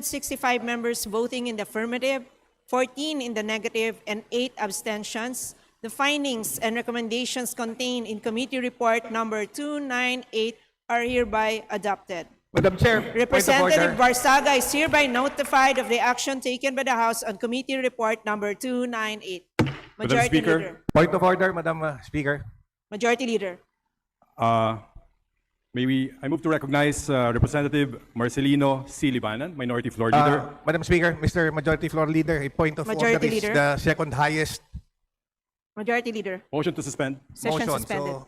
65 members voting in the affirmative, 14 in the negative, and 8 abstentions. The findings and recommendations contained in Committee Report Number 298 are hereby adopted. Madam Chair, point of Representative order. Barsaga is hereby notified of the action taken by the House on Committee Report Number 298. Majority Speaker. Leader. Point of order, Madam Speaker. Majority Leader. I move to recognize Representative Marcelino C. Libanan, Minority Floor Leader. Madam Speaker, Mr. Majority Floor Leader, a point of Majority order is Leader. the second highest Majority Leader. Motion to suspend. Session motion. suspended. So,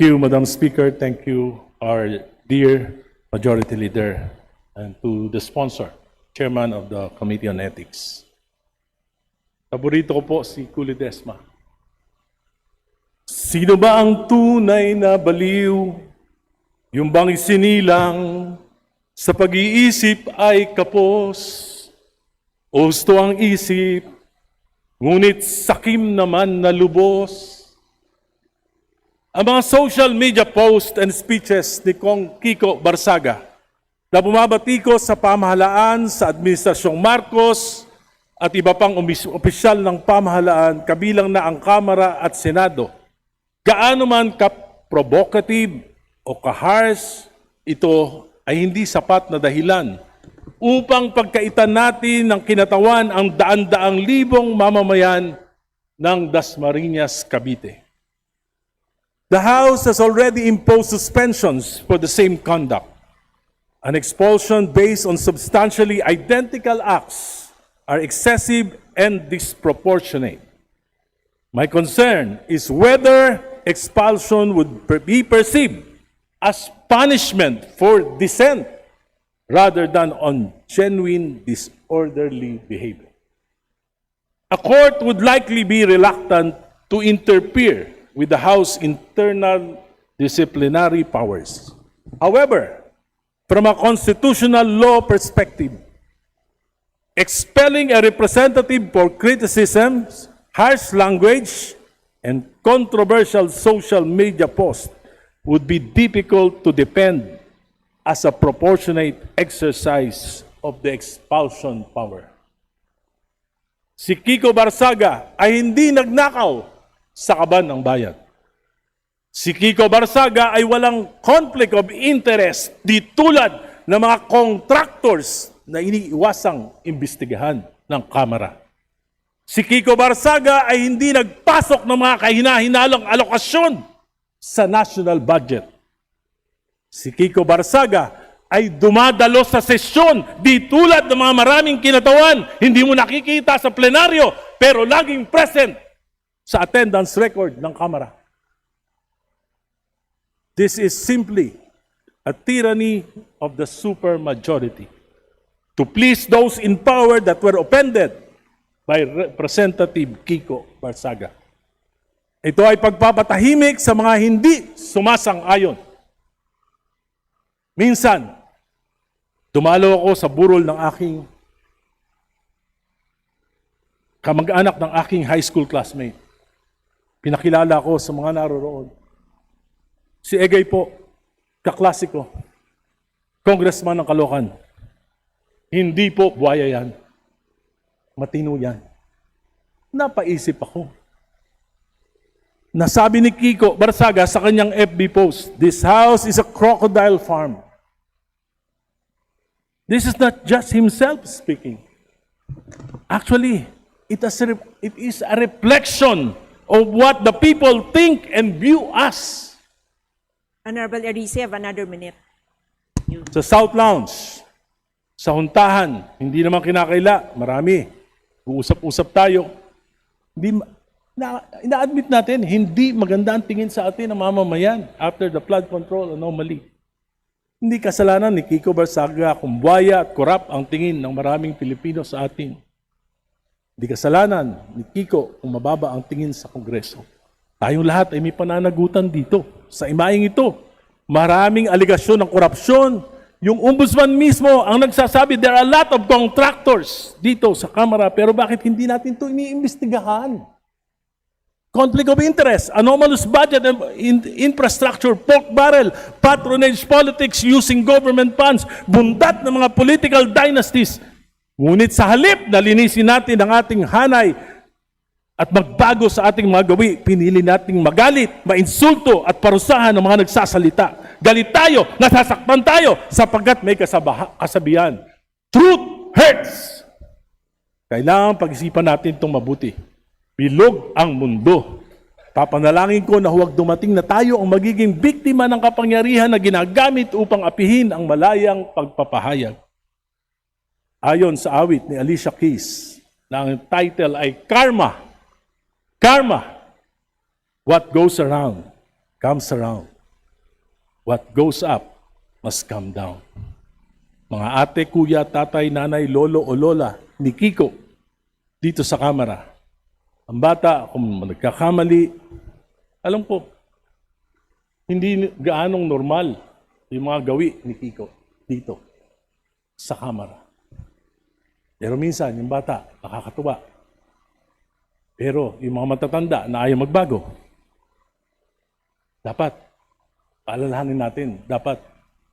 Thank you, Madam Speaker. Thank you, our dear Majority Leader, and to the sponsor, Chairman of the Committee on Ethics. Paborito ko po si Kuli Desma. Sino ba ang tunay na baliw? Yung bang isinilang sa pag-iisip ay kapos? Husto ang isip, ngunit sakim naman na lubos. Ang mga social media posts and speeches ni Kong Kiko Barsaga na bumabatikos sa pamahalaan sa Administrasyong Marcos at iba pang opisyal ng pamahalaan kabilang na ang Kamara at Senado. Gaano man ka-provocative o ka-harsh, ito ay hindi sapat na dahilan upang pagkaitan natin ng kinatawan ang daan-daang libong mamamayan ng Dasmariñas, Cavite. The House has already imposed suspensions for the same conduct. An expulsion based on substantially identical acts are excessive and disproportionate. My concern is whether expulsion would be perceived as punishment for dissent rather than on genuine disorderly behavior. A court would likely be reluctant to interfere with the House internal disciplinary powers. However, from a constitutional law perspective, expelling a representative for criticism, harsh language, and controversial social media posts would be difficult to defend as a proportionate exercise of the expulsion power. Si Kiko Barsaga ay hindi nagnakaw sa kaban ng bayan. Si Kiko Barsaga ay walang conflict of interest di tulad ng mga contractors na iniiwasang imbestigahan ng Kamara. Si Kiko Barsaga ay hindi nagpasok ng mga kahina-hinalang alokasyon sa national budget. Si Kiko Barsaga ay dumadalo sa sesyon di tulad ng mga maraming kinatawan. Hindi mo nakikita sa plenaryo pero laging present sa attendance record ng Kamara. This is simply a tyranny of the supermajority to please those in power that were offended by Representative Kiko Barsaga. Ito ay pagpapatahimik sa mga hindi sumasang-ayon. Minsan, dumalo ako sa burol ng aking kamag-anak ng aking high school classmate. Pinakilala ko sa mga naroroon. Si Egay po, kaklase ko, congressman ng Caloocan. Hindi po buhaya yan. Matino yan. Napaisip ako. Nasabi ni Kiko Barsaga sa kanyang FB post, "This house is a crocodile farm." This is not just himself speaking. Actually, it is a reflection of what the people think and view us. Honorable Erice, have another minute. Sa South Lounge, sa Huntahan, hindi naman kinakaila, marami. Uusap-usap tayo. Ina-admit natin, hindi maganda ang tingin sa atin ng mamamayan after the flood control anomaly. Hindi kasalanan ni Kiko Barsaga kung buwaya at korap ang tingin ng maraming Pilipino sa atin. Hindi kasalanan ni Kiko kung mababa ang tingin sa Kongreso. Tayong lahat ay may pananagutan dito. Sa imaing ito, maraming aligasyon ng korupsyon. Yung ombudsman mismo ang nagsasabi, there are a lot of contractors dito sa Kamara, pero bakit hindi natin ito iniimbestigahan? conflict of interest, anomalous budget and infrastructure, pork barrel, patronage politics using government funds, bundat ng mga political dynasties. Ngunit sa halip na linisin natin ang ating hanay at magbago sa ating mga gawi, pinili nating magalit, mainsulto at parusahan ng mga nagsasalita. Galit tayo, nasasaktan tayo sapagkat may kasabihan. Truth hurts! Kailangan pag-isipan natin itong mabuti. Bilog ang mundo. Papanalangin ko na huwag dumating na tayo ang magiging biktima ng kapangyarihan na ginagamit upang apihin ang malayang pagpapahayag. Ayon sa awit ni Alicia Keys, na ang title ay Karma. Karma. What goes around, comes around. What goes up, must come down. Mga ate, kuya, tatay, nanay, lolo o lola ni Kiko dito sa kamera. Ang bata, kung nagkakamali, alam ko, hindi gaanong normal yung mga gawi ni Kiko dito sa kamera. Pero minsan, yung bata, nakakatuwa. Pero yung mga matatanda na ayaw magbago, dapat, paalalahanin natin, dapat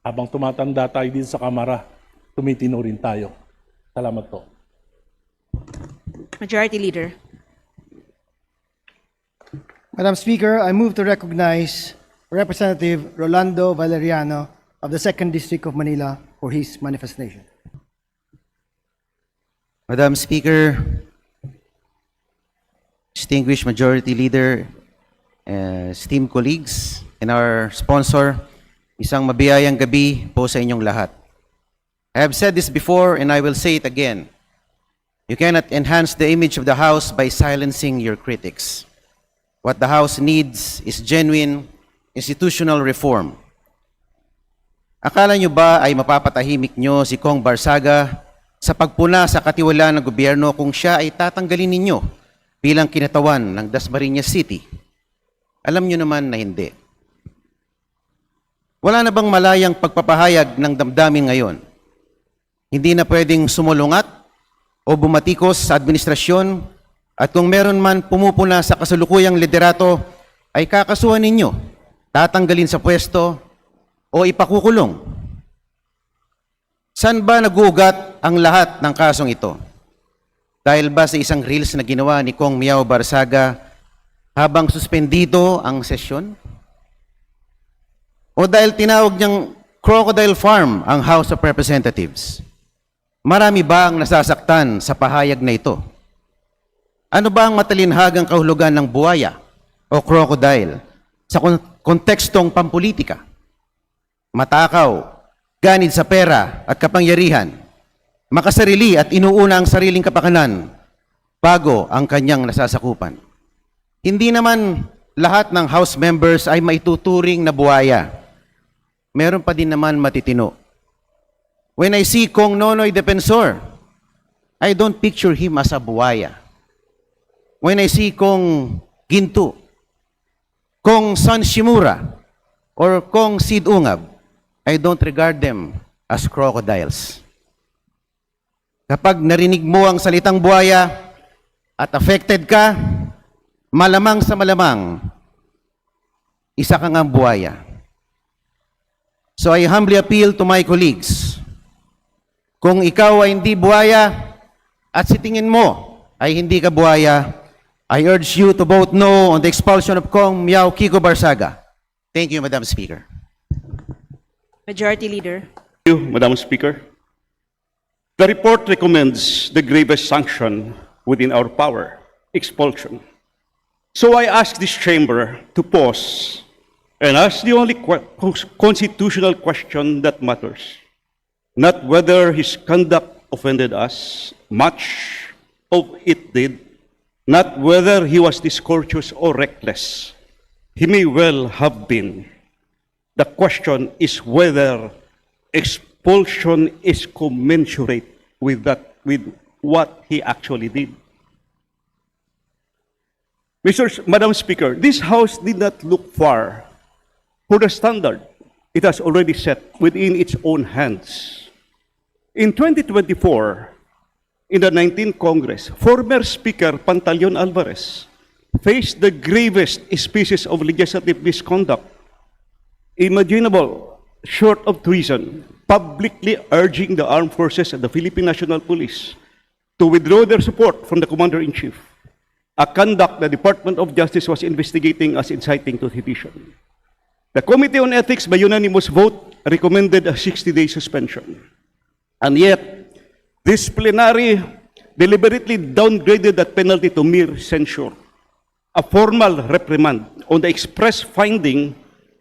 habang tumatanda tayo dito sa kamera, tumitino rin tayo. Salamat po. Majority Leader. Madam Speaker, I move to recognize Representative Rolando Valeriano of the 2nd District of Manila for his manifestation. Madam Speaker, distinguished Majority Leader, esteemed colleagues, and our sponsor, isang mabiyayang gabi po sa inyong lahat. I have said this before and I will say it again. You cannot enhance the image of the House by silencing your critics. What the House needs is genuine institutional reform. Akala nyo ba ay mapapatahimik nyo si Kong Barsaga sa pagpuna sa katiwalaan ng gobyerno kung siya ay tatanggalin ninyo bilang kinatawan ng Dasmariñas City? Alam nyo naman na hindi. Wala na bang malayang pagpapahayag ng damdamin ngayon? Hindi na pwedeng sumulungat o bumatikos sa administrasyon at kung meron man pumupuna sa kasalukuyang liderato ay kakasuhan ninyo, tatanggalin sa pwesto o ipakukulong. Saan ba nagugat ang lahat ng kasong ito? Dahil ba sa isang reels na ginawa ni Kong Miao Barsaga habang suspendido ang sesyon? O dahil tinawag niyang crocodile farm ang House of Representatives? Marami ba ang nasasaktan sa pahayag na ito? Ano ba ang matalinhagang kahulugan ng buhaya o crocodile sa kontekstong pampolitika? Matakaw, ganid sa pera at kapangyarihan, makasarili at inuuna ang sariling kapakanan bago ang kanyang nasasakupan. Hindi naman lahat ng House members ay maituturing na buhaya. Meron pa din naman matitino. When I see Kong Nonoy Defensor, I don't picture him as a buhaya. When I see Kong Ginto, Kong San Shimura, or Kong Sid Ungab, I don't regard them as crocodiles. Kapag narinig mo ang salitang buhaya at affected ka, malamang sa malamang, isa kang ang buhaya. So I humbly appeal to my colleagues, kung ikaw ay hindi buhaya at si tingin mo ay hindi ka buhaya, I urge you to vote no on the expulsion of Kong Miao Kiko Barsaga. Thank you, Madam Speaker. Majority Leader. Thank you, Madam Speaker. The report recommends the gravest sanction within our power, expulsion. So I ask this chamber to pause and ask the only constitutional question that matters. Not whether his conduct offended us, much of it did, not whether he was discourteous or reckless. He may well have been. The question is whether expulsion is commensurate with what he actually did. Madam Speaker, this House did not look far for the standard it has already set within its own hands. In 2024, in the 19th Congress, former Speaker Pantaleon Alvarez faced the gravest species of legislative misconduct imaginable, short of treason, publicly urging the armed forces and the Philippine National Police to withdraw their support from the Commander-in-Chief, a conduct the Department of Justice was investigating as inciting to sedition. The Committee on Ethics, by unanimous vote, recommended a 60-day suspension. And yet, this plenary deliberately downgraded that penalty to mere censure, a formal reprimand on the express finding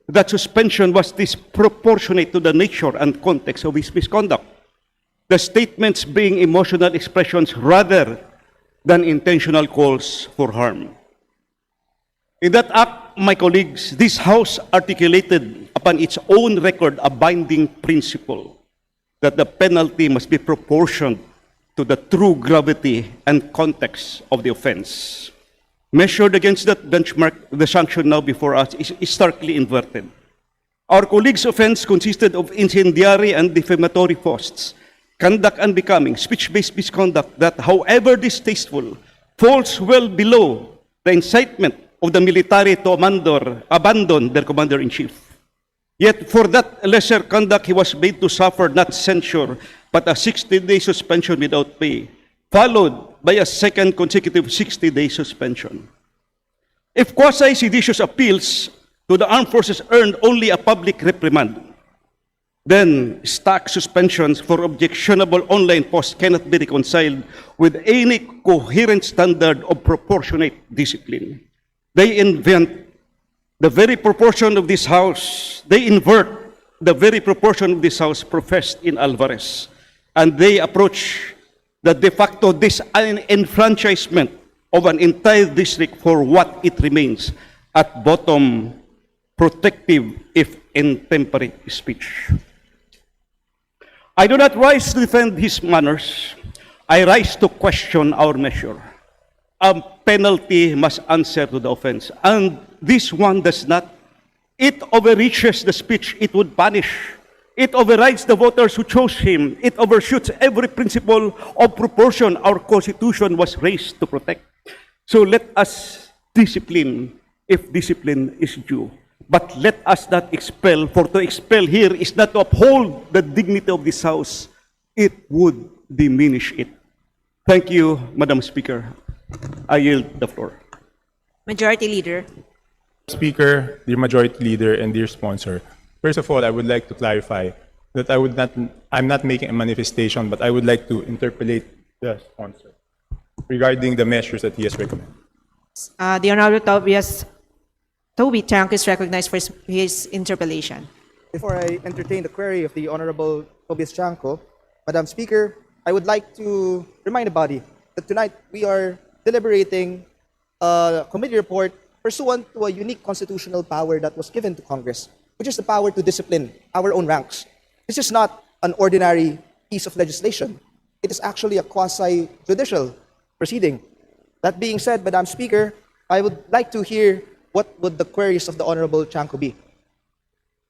that suspension was disproportionate to the nature and context of his misconduct, the statements being emotional expressions rather than intentional calls for harm. In that act, my colleagues, this House articulated upon its own record a binding principle that the penalty must be proportioned to the true gravity and context of the offense. Measured against that benchmark, the sanction now before us is starkly inverted. Our colleagues' offense consisted of incendiary and defamatory posts, conduct unbecoming, speech-based misconduct that, however distasteful, falls well below the incitement of the military to abandon their commander-in-chief. Yet for that lesser conduct, he was made to suffer not censure, but a 60-day suspension without pay, followed by a second consecutive 60-day suspension. If quasi-seditious appeals to the armed forces earned only a public reprimand, then stack suspensions for objectionable online posts cannot be reconciled with any coherent standard of proportionate discipline. They invent the very proportion of this House, they invert the very proportion of this House professed in Alvarez, and they approach the de facto disenfranchisement of an entire district for what it remains, at bottom, protective if intemperate speech. I do not rise to defend his manners. I rise to question our measure. A penalty must answer to the offense, and this one does not. It overreaches the speech it would punish. It overrides the voters who chose him. It overshoots every principle of proportion our Constitution was raised to protect. So let us discipline if discipline is due. But let us not expel, for to expel here is not to uphold the dignity of this House. It would diminish it. Thank you, Madam Speaker. I yield the floor. Majority Leader. Speaker, dear Majority Leader, and dear sponsor, first of all, I would like to clarify that I'm not making a manifestation, but I would like to interpolate the sponsor regarding the measures that he has recommended. The Honorable Toby Chanco is recognized for his interpellation. Before I entertain the query of the Honorable Tobias Chanco, Madam Speaker, I would like to remind the body that tonight we are deliberating a committee report pursuant to a unique constitutional power that was given to Congress, which is the power to discipline our own ranks. This is not an ordinary piece of legislation. It is actually a quasi-judicial proceeding. That being said, Madam Speaker, I would like to hear what would the queries of the Honorable Chanco be.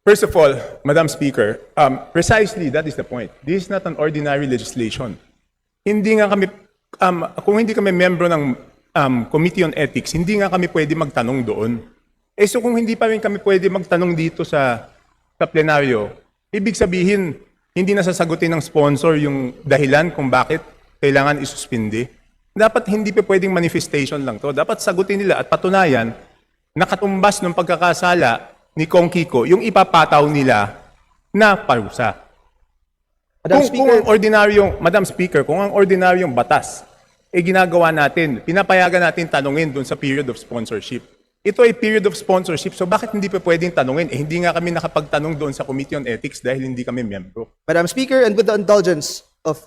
First of all, Madam Speaker, precisely that is the point. This is not an ordinary legislation. Hindi nga kami, kung hindi kami membro ng Committee on Ethics, hindi nga kami pwede magtanong doon. So kung hindi pa rin kami pwede magtanong dito sa plenaryo, ibig sabihin, hindi nasasagutin ng sponsor yung dahilan kung bakit kailangan isuspindi. Dapat hindi pa pwedeng manifestation lang to. Dapat sagutin nila at patunayan nakatumbas ng pagkakasala ni Kong Kiko yung ipapataw nila na parusa. Madam Speaker, kung ang ordinaryong batas ginagawa natin, pinapayagan natin tanungin doon sa period of sponsorship. Ito ay period of sponsorship, so bakit hindi pa pwedeng tanungin? Hindi nga kami nakapagtanong doon sa Committee on Ethics dahil hindi kami miyembro. Madam Speaker, and with the indulgence of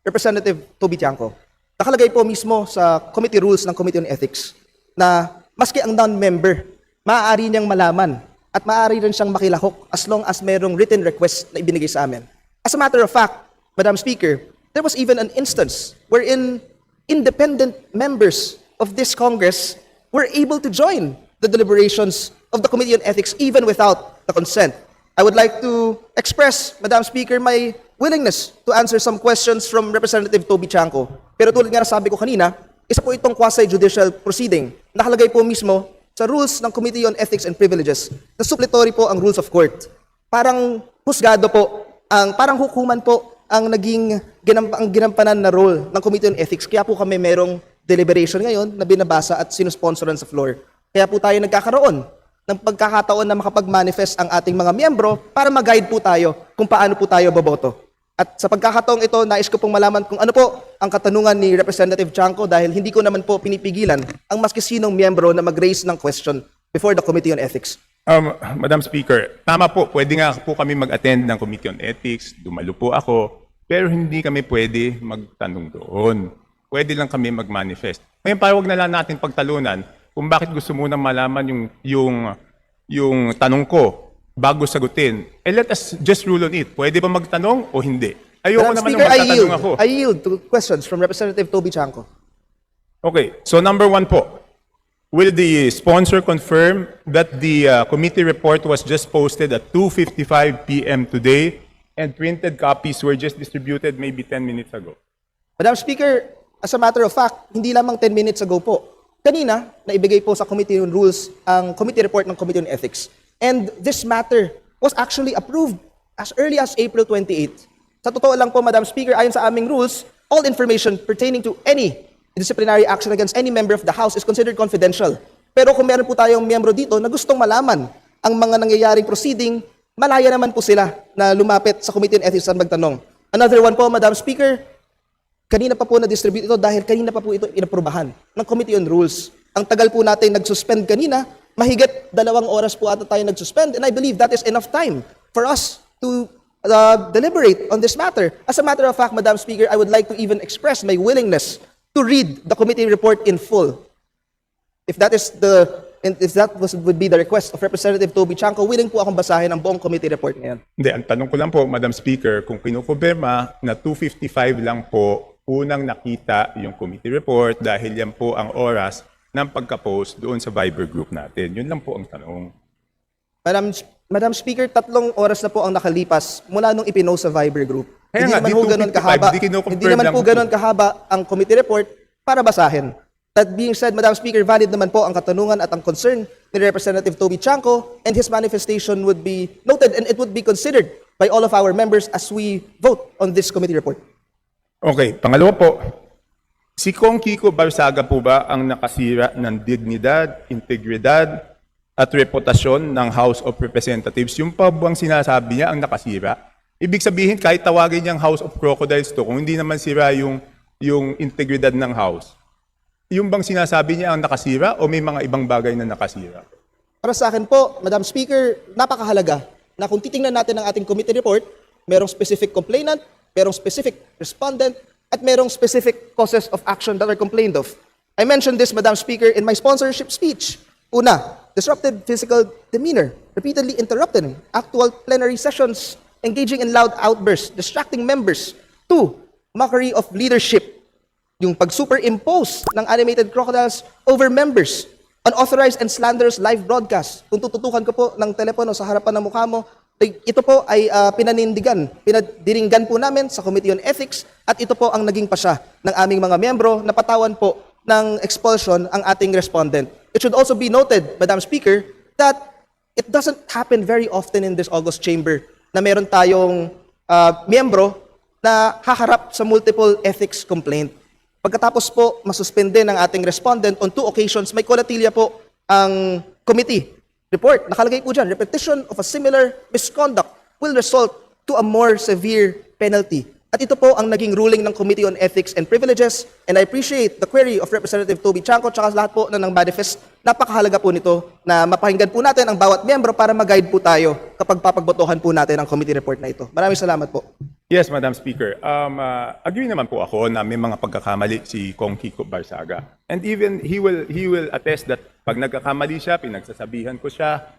Representative Toby Chanco, nakalagay po mismo sa committee rules ng Committee on Ethics na maski ang non-member, maaari niyang malaman at maaari rin siyang makilahok as long as mayroong written request na ibinigay sa amin. As a matter of fact, Madam Speaker, there was even an instance wherein independent members of this Congress were able to join the deliberations of the Committee on Ethics even without the consent. I would like to express, Madam Speaker, my willingness to answer some questions from Representative Toby Chanco. Pero tulad nga na sabi ko kanina, Isa po itong quasi-judicial proceeding. Nakalagay po mismo sa rules ng Committee on Ethics and Privileges na supplementary po ang rules of court. Parang husgado po, parang hukuman po ang naging ang ginampanan na role ng Committee on Ethics. Kaya po kami merong deliberation ngayon na binabasa at sinusponsoran sa floor. Kaya po tayo nagkakaroon ng pagkakataon na makapag-manifest ang ating mga miyembro para mag-guide po tayo kung paano po tayo boboto. At sa pagkakataong ito, nais ko pong malaman kung ano po ang katanungan ni Representative Chanco dahil hindi ko naman po pinipigilan ang maski sinong miyembro na mag-raise ng question before the Committee on Ethics. Madam Speaker, tama po, pwede nga po kami mag-attend ng Committee on Ethics, dumalo po ako, pero hindi kami pwede magtanong doon. Pwede lang kami mag-manifest. Ngayon, parang wag na lang natin pagtalunan kung bakit gusto mo nang malaman yung tanong ko bago sagutin. Let us just rule on it. Pwede ba magtanong o hindi? Ayoko Madam naman Speaker, na magtatanong ako. I yield to questions from Representative Toby Chanco. Okay, so number 1 po. Will the sponsor confirm that the committee report was just posted at 2:55 p.m. today and printed copies were just distributed maybe 10 minutes ago? Madam Speaker, as a matter of fact, hindi lamang 10 minutes ago po. Kanina, naibigay po sa Committee on Rules ang committee report ng Committee on Ethics. And this matter was actually approved as early as April 28. Sa totoo lang po, Madam Speaker, ayon sa aming rules, all information pertaining to any disciplinary action against any member of the House is considered confidential. Pero kung meron po tayong miyembro dito na gustong malaman ang mga nangyayaring proceeding, malaya naman po sila na lumapit sa Committee on Ethics at magtanong. Another one po, Madam Speaker, kanina pa po na-distribute ito dahil kanina pa po ito inaprubahan ng Committee on Rules. Ang tagal po natin nag-suspend kanina, mahigit 2 oras po ata tayo nag-suspend, and I believe that is enough time for us to deliberate on this matter. As a matter of fact, Madam Speaker, I would like to even express my willingness to read the committee report in full. If that would be the request of Representative Toby Chanco, willing po akong basahin ang buong committee report ngayon. Hindi, ang tanong ko lang po, Madam Speaker, kung kinukumpirma na 2:55 lang po unang nakita yung committee report dahil yan po ang oras ng pagka-post doon sa Viber group natin. Yun lang po ang tanong. Madam Speaker, 3 oras na po ang nakalipas mula nung ipinost sa Viber group. Kaya Hindi nga, naman di po ganun 2:55, kahaba. di kinukumpirm Hindi naman lang po po. ganun kahaba ang committee report para basahin. That being said, Madam Speaker, valid naman po ang katanungan at ang concern ni Representative Toby Chanco, and his manifestation would be noted and it would be considered by all of our members as we vote on this committee report. Okay, pangalawa po. Si Kong Kiko Barsaga po ba ang nakasira ng dignidad, integridad, at reputasyon ng House of Representatives? Yung pa bang sinasabi niya ang nakasira? Ibig sabihin, kahit tawagin niyang House of Crocodiles to, kung hindi naman sira yung integridad ng House, yung bang sinasabi niya ang nakasira o may mga ibang bagay na nakasira? Para sa akin po, Madam Speaker, napakahalaga na kung titingnan natin ang ating committee report, merong specific complainant, merong specific respondent, at merong specific causes of action that are complained of. I mentioned this, Madam Speaker, in my sponsorship speech. Una, disruptive physical demeanor, repeatedly interrupting actual plenary sessions, engaging in loud outbursts, distracting members. 2, mockery of leadership, yung pag-superimpose ng animated crocodiles over members, unauthorized and slanderous live broadcast. Kung tututukan ko po ng telepono sa harapan ng mukha mo, ito po ay pinadiringgan po namin sa Committee on Ethics at ito po ang naging pasya ng aming mga miyembro na patawan po ng expulsion ang ating respondent. It should also be noted, Madam Speaker, that it doesn't happen very often in this August chamber na meron tayong miyembro na haharap sa multiple ethics complaint. Pagkatapos po masuspende ng ating respondent on 2 occasions, may kolatilya po ang committee report. Nakalagay po dyan, repetition of a similar misconduct will result to a more severe penalty. At ito po ang naging ruling ng Committee on Ethics and Privileges, and I appreciate the query of Representative Toby Chanco tsaka lahat po na ng manifest. Napakahalaga po nito na mapakinggan po natin ang bawat miyembro para mag-guide po tayo kapag papagbotohan po natin ang committee report na ito. Maraming salamat po. Yes, Madam Speaker. Agree naman po ako na may mga pagkakamali si Kong Kiko Barsaga. And even he will attest that pag nagkakamali siya, pinagsasabihan ko siya.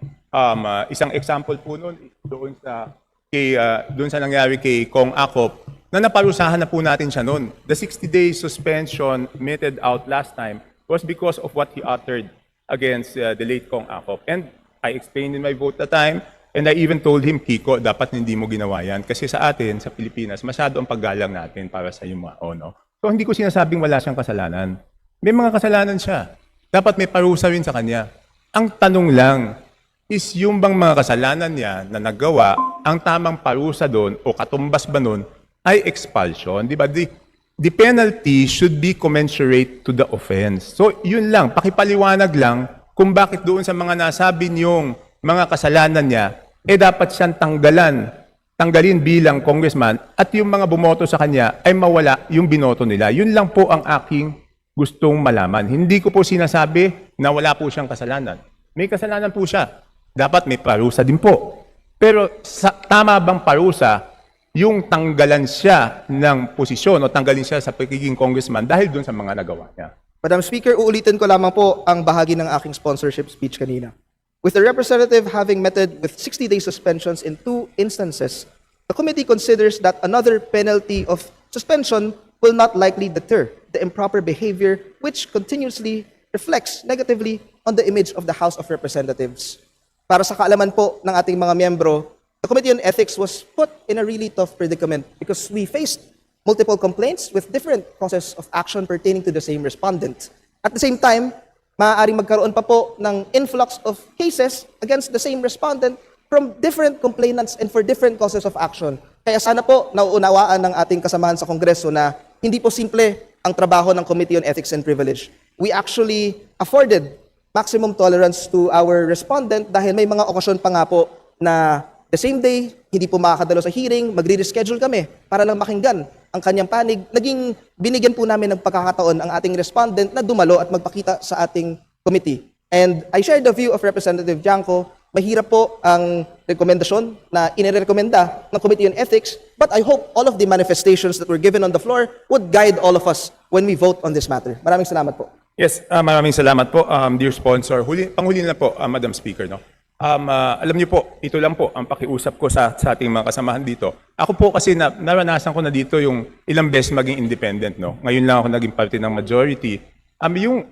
Isang example po noon doon sa nangyari kay Kong Akop na naparusahan na po natin siya noon. The 60-day suspension meted out last time was because of what he uttered against the late Kong Akop. And I explained in my vote at the time, and I even told him, Kiko, dapat hindi mo ginawa yan. Kasi sa atin, sa Pilipinas, masyado ang paggalang natin para sa iyo mga no? So hindi ko sinasabing wala siyang kasalanan. May mga kasalanan siya. Dapat may parusa rin sa kanya. Ang tanong lang is yung bang mga kasalanan niya na nagawa, ang tamang parusa doon o katumbas ba doon ay expulsion. Di ba? The penalty should be commensurate to the offense. So, yun lang. Pakipaliwanag lang kung bakit doon sa mga nasabi niyong mga kasalanan niya, dapat siyang tanggalin bilang congressman at yung mga bumoto sa kanya ay mawala yung binoto nila. Yun lang po ang aking gustong malaman. Hindi ko po sinasabi na wala po siyang kasalanan. May kasalanan po siya. Dapat may parusa din po. Pero tama bang parusa yung tanggalan siya ng posisyon o tanggalin siya sa pagiging congressman dahil dun sa mga nagawa niya? Madam Speaker, uulitin ko lamang po ang bahagi ng aking sponsorship speech kanina. With the representative having meted with 60-day suspensions in 2 instances, the committee considers that another penalty of suspension will not likely deter the improper behavior which continuously reflects negatively on the image of the House of Representatives. Para sa kaalaman po ng ating mga miyembro, the Committee on Ethics was put in a really tough predicament because we faced multiple complaints with different causes of action pertaining to the same respondent. At the same time, maaaring magkaroon pa po ng influx of cases against the same respondent from different complainants and for different causes of action. Kaya sana po nauunawaan ng ating kasamahan sa Kongreso na hindi po simple ang trabaho ng Committee on Ethics and Privilege. We actually afforded maximum tolerance to our respondent dahil may mga okasyon pa nga po na the same day, hindi po makakadalo sa hearing, magre-reschedule kami para lang makinggan ang kanyang panig. Naging binigyan po namin ng pagkakataon ang ating respondent na dumalo at magpakita sa ating committee. And I share the view of Representative Janco. Mahirap po ang rekomendasyon na inirekomenda ng Committee on Ethics, but I hope all of the manifestations that were given on the floor would guide all of us when we vote on this matter. Maraming salamat po. Yes, maraming salamat po, dear sponsor. Panghuli na po, Madam Speaker. No? Alam niyo po, ito lang po ang pakiusap ko sa ating mga kasamahan dito. Ako po kasi naranasan ko na dito yung ilang beses maging independent. No? Ngayon lang ako naging parte ng majority.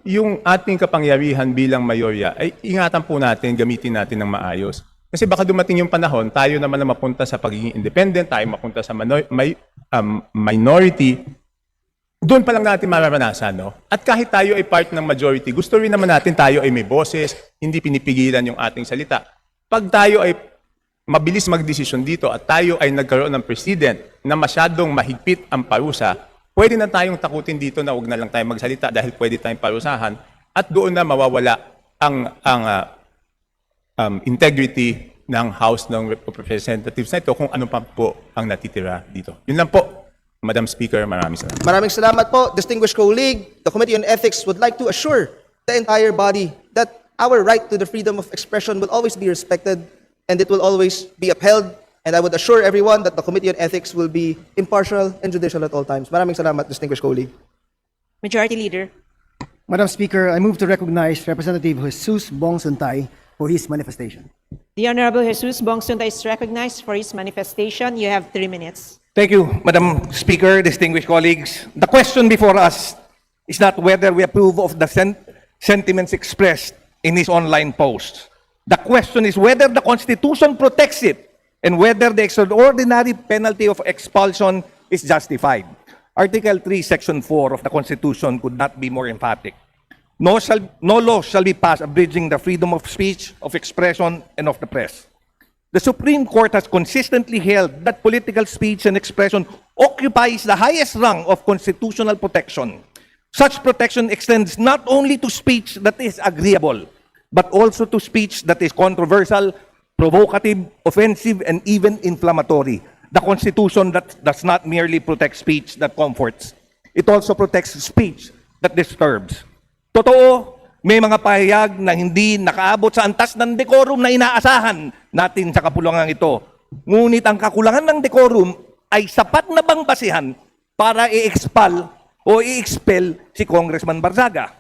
Yung ating kapangyarihan bilang mayorya ay ingatan po natin, gamitin natin ng maayos. Kasi baka dumating yung panahon, tayo naman na mapunta sa pagiging independent, tayo mapunta sa minority. Doon pa lang natin mararanasan, no? At kahit tayo ay part ng majority, gusto rin naman natin tayo ay may boses, hindi pinipigilan yung ating salita. Pag tayo ay mabilis magdesisyon dito at tayo ay nagkaroon ng president na masyadong mahigpit ang parusa, pwede na tayong takutin dito na huwag na lang tayo magsalita dahil pwede tayong parusahan at doon na mawawala ang integrity ng House ng Representatives na ito kung ano pa po ang natitira dito. Yun lang po. Madam Speaker, maraming salamat. Maraming salamat po, distinguished colleague. The Committee on Ethics would like to assure the entire body that our right to the freedom of expression will always be respected and it will always be upheld. And I would assure everyone that the Committee on Ethics will be impartial and judicial at all times. Maraming salamat, distinguished colleague. Majority Leader. Madam Speaker, I move to recognize Representative Jesus Bong Suntay for his manifestation. The Honorable Jesus Bongsunta is recognized for his manifestation. You have 3 minutes. Thank you, Madam Speaker, distinguished colleagues. The question before us is not whether we approve of the sentiments expressed in his online posts. The question is whether the Constitution protects it and whether the extraordinary penalty of expulsion is justified. Article 3, Section 4 of the Constitution could not be more emphatic. No law shall be passed abridging the freedom of speech, of expression, and of the press. The Supreme Court has consistently held that political speech and expression occupies the highest rung of constitutional protection. Such protection extends not only to speech that is agreeable, but also to speech that is controversial, provocative, offensive, and even inflammatory. The Constitution that does not merely protect speech that comforts. It also protects speech that disturbs. Totoo, may mga pahayag na hindi nakaabot sa antas ng decorum na inaasahan natin sa kapulungan ito. Ngunit ang kakulangan ng decorum ay sapat na bang basihan para i-expel o i-expel si Congressman Barzaga.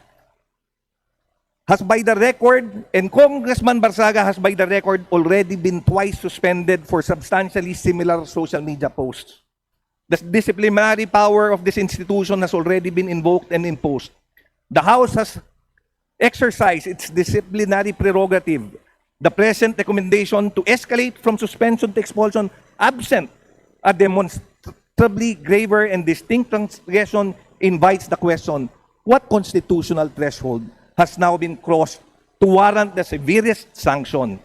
Has by the record, and Congressman Barzaga has by the record already been twice suspended for substantially similar social media posts. The disciplinary power of this institution has already been invoked and imposed. The House has exercised its disciplinary prerogative. The present recommendation to escalate from suspension to expulsion absent a demonstrably graver and distinct transgression invites the question, What constitutional threshold has now been crossed to warrant the severest sanction?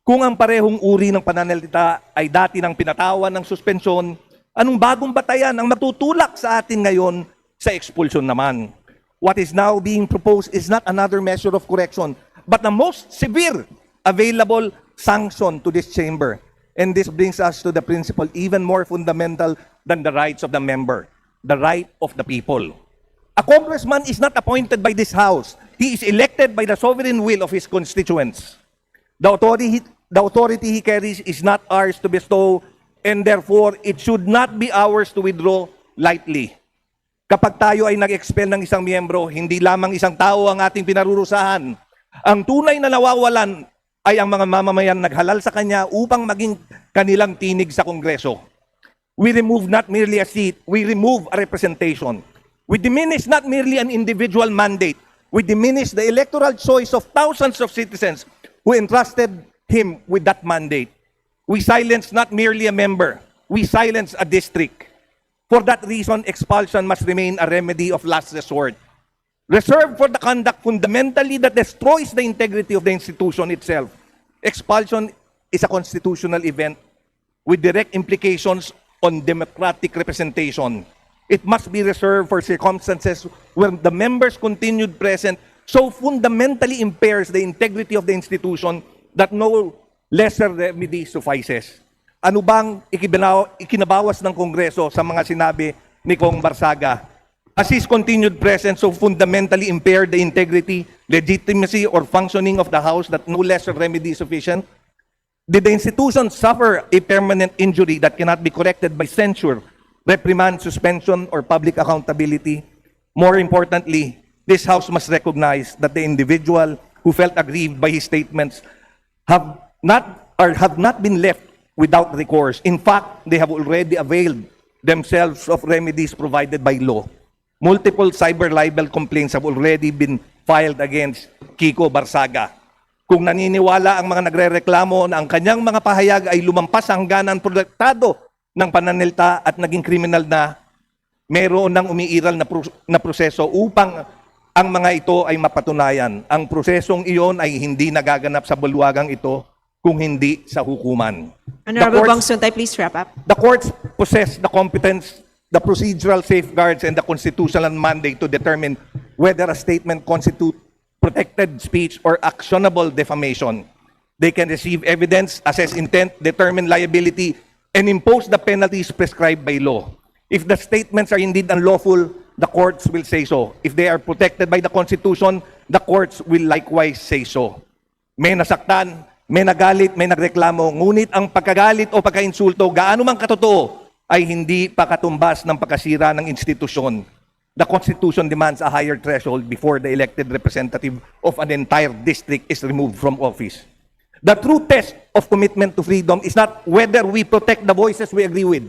Kung ang parehong uri ng pananalita ay dati ng pinatawan ng suspensyon, anong bagong batayan ang matutulak sa atin ngayon sa expulsion naman? What is now being proposed is not another measure of correction, but the most severe available sanction to this chamber. And this brings us to the principle even more fundamental than the rights of the member, the right of the people. A congressman is not appointed by this House. He is elected by the sovereign will of his constituents. The authority he carries is not ours to bestow, and therefore, it should not be ours to withdraw lightly. Kapag tayo ay nag-expel ng isang miyembro, hindi lamang isang tao ang ating pinarurusahan. Ang tunay na nawawalan ay ang mga mamamayan naghalal sa kanya upang maging kanilang tinig sa Kongreso. We remove not merely a seat, we remove a representation. We diminish not merely an individual mandate, we diminish the electoral choice of thousands of citizens who entrusted him with that mandate. We silence not merely a member, we silence a district. For that reason, expulsion must remain a remedy of last resort, reserved for the conduct fundamentally that destroys the integrity of the institution itself. Expulsion is a constitutional event with direct implications on democratic representation. It must be reserved for circumstances where the members' continued presence so fundamentally impairs the integrity of the institution that no lesser remedy suffices. Ano bang ikinabawas ng Kongreso sa mga sinabi ni Kong Barsaga? As his continued presence so fundamentally impaired the integrity, legitimacy, or functioning of the House that no lesser remedy is sufficient? Did the institution suffer a permanent injury that cannot be corrected by censure, reprimand, suspension, or public accountability? More importantly, this House must recognize that the individual who felt aggrieved by his statements have not been left without recourse. In fact, they have already availed themselves of remedies provided by law. Multiple cyber libel complaints have already been filed against Kiko Barsaga. Kung naniniwala ang mga nagrereklamo na ang kanyang mga pahayag ay lumampas sa hangganan protektado ng pananalita at naging kriminal na, meron ng umiiral na proseso upang ang mga ito ay mapatunayan. Ang prosesong iyon ay hindi nagaganap sa bulwagang ito kung hindi sa hukuman. Honorable Bong Suntay, please wrap up. The courts possess the competence, the procedural safeguards, and the constitutional mandate to determine whether a statement constitutes protected speech or actionable defamation. They can receive evidence, assess intent, determine liability, and impose the penalties prescribed by law. If the statements are indeed unlawful, the courts will say so. If they are protected by the Constitution, the courts will likewise say so. May nasaktan, may nagalit, may nagreklamo, ngunit ang pagkagalit o pagkainsulto, gaano man katotoo, ay hindi pa katumbas ng pagkasira ng institusyon. The Constitution demands a higher threshold before the elected representative of an entire district is removed from office. The true test of commitment to freedom is not whether we protect the voices we agree with.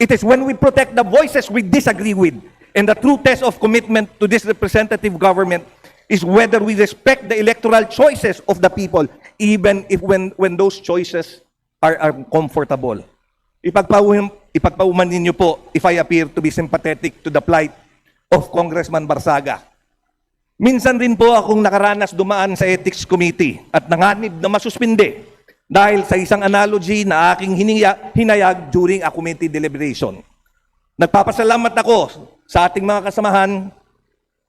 It is when we protect the voices we disagree with. And the true test of commitment to this representative government is whether we respect the electoral choices of the people, even if when those choices are uncomfortable. Ipagpauman ninyo po if I appear to be sympathetic to the plight of Congressman Barsaga. Minsan rin po akong nakaranas dumaan sa Ethics Committee at nanganib na masuspinde dahil sa isang analogy na aking hinayag during a committee deliberation. Nagpapasalamat ako sa ating mga kasamahan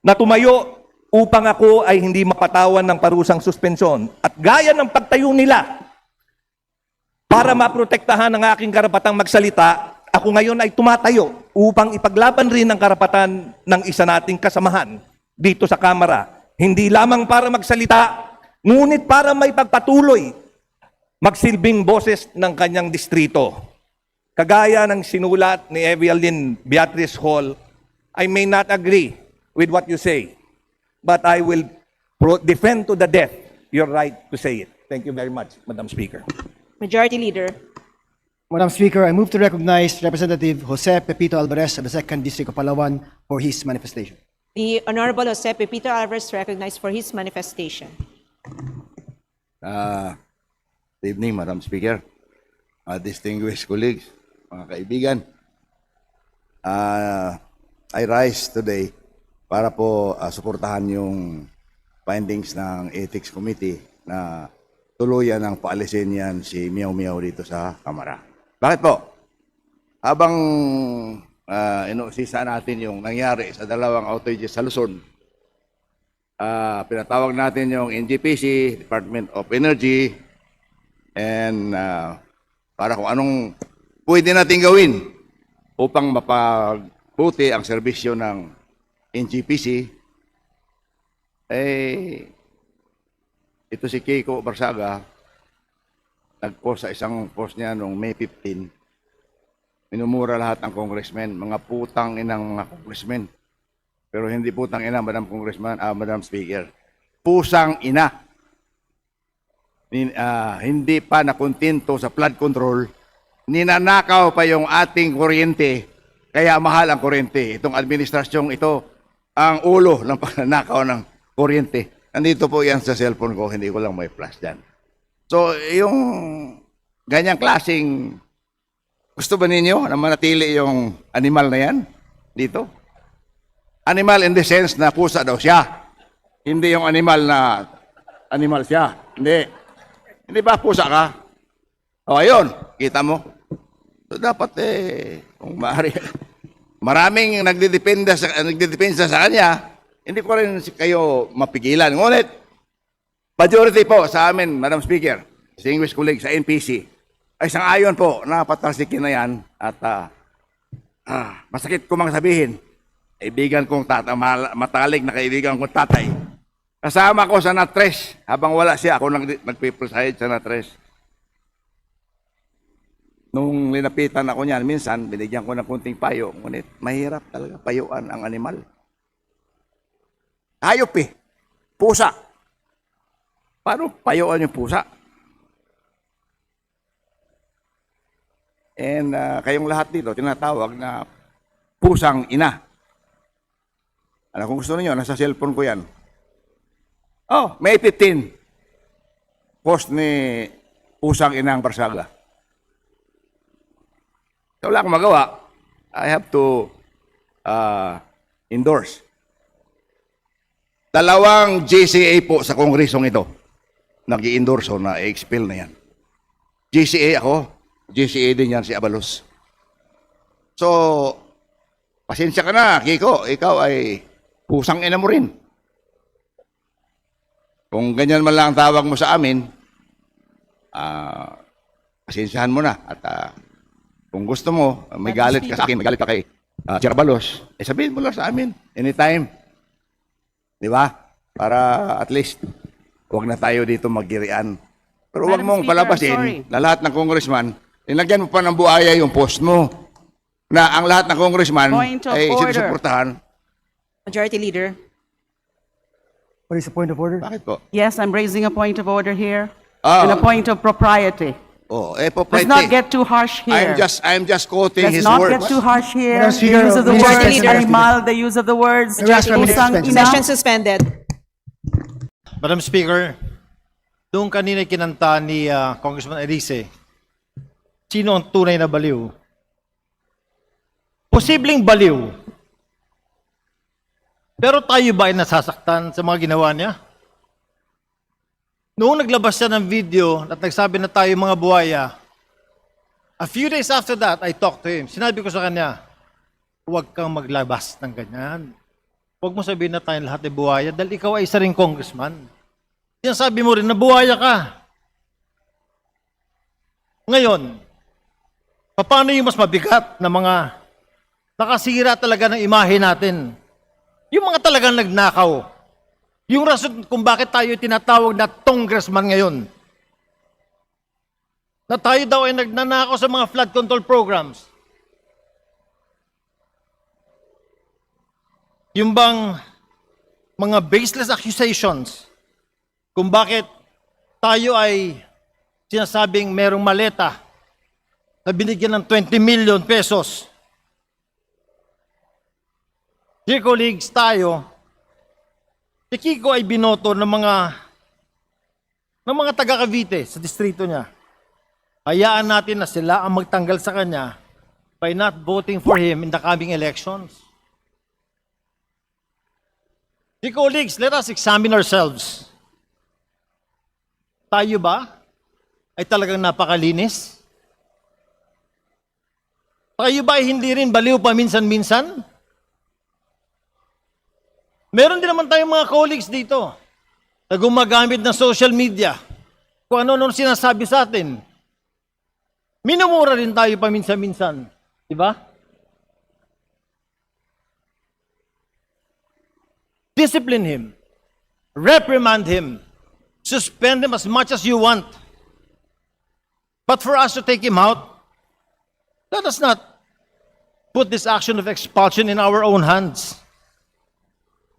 na tumayo upang ako ay hindi mapatawan ng parusang suspensyon. At gaya ng pagtayo nila, para maprotektahan ang aking karapatang magsalita, ako ngayon ay tumatayo upang ipaglaban rin ang karapatan ng isa nating kasamahan dito sa Kamara. Hindi lamang para magsalita, ngunit para may pagpatuloy, magsilbing boses ng kanyang distrito. Kagaya ng sinulat ni Evelyn Beatrice Hall, I may not agree with what you say, but I will defend to the death your right to say it. Thank you very much, Madam Speaker. Majority Leader. Madam Speaker, I move to recognize Representative Jose Pepito Alvarez of the 2nd District of Palawan for his manifestation. The Honorable Jose Pepito Alvarez recognized for his manifestation. Good evening, Madam Speaker, distinguished colleagues, mga kaibigan. I rise today para po suportahan yung findings ng Ethics Committee na tuluyan ng paalisin yan si Miao Miao dito sa Kamara. Bakit po? Habang inuusisa natin yung nangyari sa dalawang outages sa Luzon, pinatawag natin yung NGPC, Department of Energy, and para kung anong pwede natin gawin upang mapagbuti ang serbisyo ng NGPC, ito si Kiko Barsaga, nag-post sa isang post niya noong May 15, minumura lahat ng congressmen, mga putang inang mga congressmen. Pero hindi putang ina, Madam Congressman, Madam Speaker. Pusang ina. Hindi pa nakontento sa flood control, ninanakaw pa yung ating kuryente, kaya mahal ang kuryente. Itong administrasyong ito, ang ulo ng pagnanakaw ng kuryente. Nandito po yan sa cellphone ko, hindi ko lang may flash dyan. So, yung ganyang klaseng, gusto ba ninyo na manatili yung animal na yan dito? Animal in the sense na pusa daw siya. Hindi yung animal na animal siya. Hindi. Hindi ba pusa ka? O, ayun. Kita mo. So, dapat kung maaari, maraming nagdidepensa sa kanya, hindi ko rin kayo mapigilan. Ngunit, majority po sa amin, Madam Speaker, distinguished colleagues sa NPC, ay sang-ayon po na patalsikin na yan at masakit ko mang sabihin, kaibigan kong matalig na kaibigan kong tatay. Kasama ko sa NATRES. Habang wala siya, ako nagpipreside sa NATRES. Nung linapitan ako niyan, minsan, binigyan ko ng kunting payo. Ngunit, mahirap talaga payuan ang animal. Hayop pusa. Paano payuan yung pusa? And kayong lahat dito, tinatawag na pusang ina. Ano kung gusto niyo, nasa cellphone ko yan. Oh, May 15. Post ni Pusang Inang Barsaga. So, wala akong magawa. I have to endorse. Dalawang GCA po sa kongresong ito. Nag-i-endorse na i-expel na yan. GCA ako. GCA din yan si Abalos. So, pasensya ka na, Kiko. Ikaw ay pusang ina mo rin. Kung ganyan man lang ang tawag mo sa amin, pasensyahan mo na. At kung gusto mo, may galit ka sa akin, may galit ka kay Chair Abalos, sabihin mo lang sa amin, anytime. Di ba? Para at least, huwag na tayo dito maggirian. Pero huwag mong palabasin na lahat ng congressman, nilagyan mo pa ng buhaya yung post mo na ang lahat ng congressman ay sinusuportahan. Majority Leader. What is the point of order? Bakit po? Yes, I'm raising a point of order here. Ah. And a point of propriety. Propriety. Let's not get too harsh here. I'm just quoting Let's his not words. get too harsh here. Madam The Speaker, use of the Minister words Leader. animal, the use of the words pusang ina. Session suspended. Madam Speaker, doon kanina kinanta ni Congressman Erice, sino ang tunay na baliw? Posibleng baliw. Pero tayo ba ay nasasaktan sa mga ginawa niya? Noong naglabas siya ng video at nagsabi na tayo mga buhaya, a few days after that, I talked to him. Sinabi ko sa kanya, huwag kang maglabas ng ganyan. Huwag mo sabihin na tayong lahat ay buhaya dahil ikaw ay isa ring congressman. Sinasabi mo rin na buhaya ka. Ngayon, paano yung mas mabigat na mga nakasira talaga ng imahe natin? Yung mga talagang nagnakaw. Yung rason kung bakit tayo tinatawag na congressman ngayon. Na tayo daw ay nagnanakaw sa mga flood control programs. Yung bang mga baseless accusations kung bakit tayo ay sinasabing merong maleta na binigyan ng 20 million pesos. Dear colleagues, tayo, si Kiko ay binoto ng mga taga Cavite sa distrito niya. Hayaan natin na sila ang magtanggal sa kanya by not voting for him in the coming elections. The colleagues, let us examine ourselves. Tayo ba ay talagang napakalinis? Tayo ba ay hindi rin baliw paminsan-minsan? Meron din naman tayong mga colleagues dito na gumagamit ng social media. Kung ano-ano sinasabi sa atin. Minumura rin tayo paminsan-minsan. Diba? Discipline him. Reprimand him. Suspend him as much as you want. But for us to take him out, let us not put this action of expulsion in our own hands.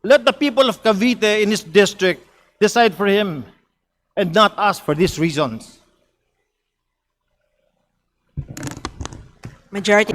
Let the people of Cavite in his district decide for him and not us for these reasons. Majority.